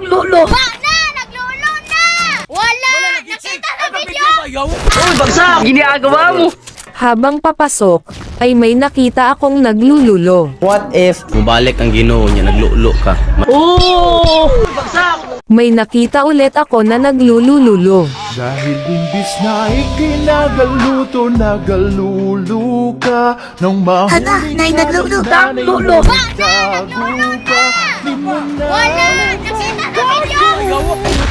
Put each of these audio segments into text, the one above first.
Lolo! Ba na! Naglulo na! Wala! Nakita sa video! Uy, bagsak! Ginagawa mo! Habang papasok, ay may nakita akong naglululo. What if Mubalik ang Ginoo niya, naglulo ka. Oh! Bagsak! May nakita ulit ako na naglulululo. Dahil imbis na ikinagaluto, nagalulu ka nang mahuling Nay, naglulo. Naglulo! Ba na! Naglulo na! Wala! Nakita sa video!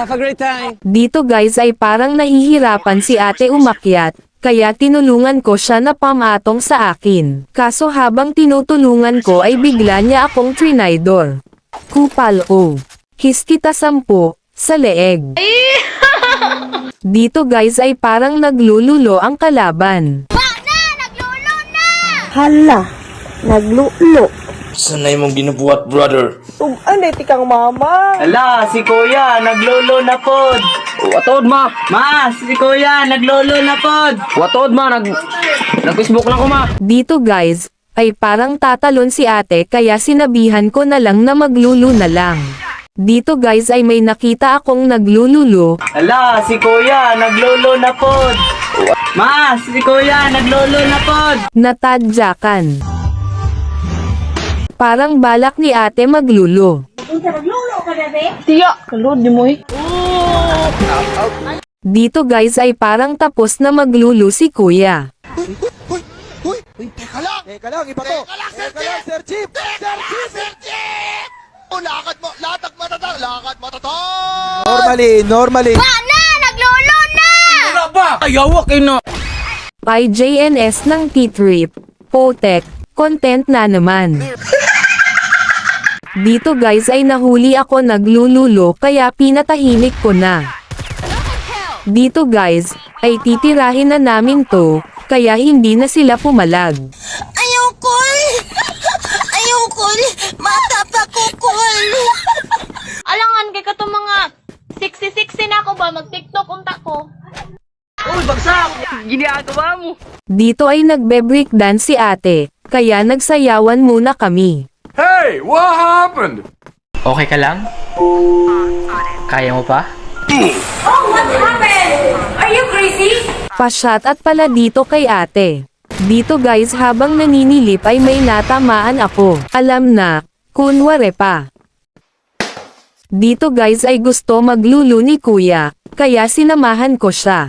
have a great time. Dito guys ay parang nahihirapan si ate umakyat, kaya tinulungan ko siya na pamatong sa akin. Kaso habang tinutulungan ko ay bigla niya akong trinaydor. Kupal o. Kiss kita 10 sa leeg. Dito guys ay parang naglululo ang kalaban. Ba na! Naglulo na! Hala, naglulo. Sanay mong ginubuhat, brother. Anay tikang mama. Ala, si kuya, naglolo na pod. Watod ma! Ma, si kuya, naglolo na pod. Watod ma! Nag-Facebook lang ko ma! Dito guys, ay parang tatalon si ate kaya sinabihan ko na lang na maglulu na lang. Dito guys ay may nakita akong naglululo. Ala, si kuya, naglolo na pod. Ma, si kuya, naglolo na pod. Natadyakan. Parang balak ni ate maglulo. Tiya, kalod di mo eh. Dito guys ay parang tapos na maglulo si kuya. Teka lang, iba to. Teka lang, Sir Chief. Sir Chief! Lakad mo, lakad matatag. Normally. Ba na! Naglulo na! Ayawa kayo na. IJNS ng T-Trip. Potek. Content na naman. Dito guys ay nahuli ako naglululo kaya pinatahimik ko na. Dito guys, ay titirahin na namin to, kaya hindi na sila pumalag. Ayaw ko! Ayaw ko! Mata pa ko ko! Alangan kay ka to mga 60-60 na ako ba? Mag-tiktok unta ko. Uy, bagsak! Ginagawa mo! Dito ay nagbe-breakdance si ate, kaya nagsayawan muna kami. Hey, what happened? Okay ka lang? Kaya mo pa? Oh, what happened? Are you crazy? Pa-shot at pala dito kay ate. Dito guys habang naninilip ay may natamaan ako. Alam na, kunware pa. Dito guys ay gusto maglulo ni kuya, kaya sinamahan ko siya.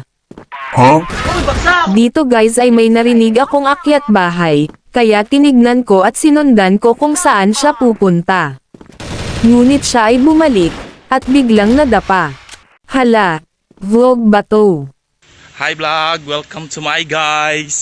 Huh? Uy, bagsak! Dito guys ay may narinig akong akyat bahay, kaya tinignan ko at sinundan ko kung saan siya pupunta. Ngunit siya ay bumalik, at biglang nadapa. Hala, vlog ba to? Hi vlog, welcome to my guys.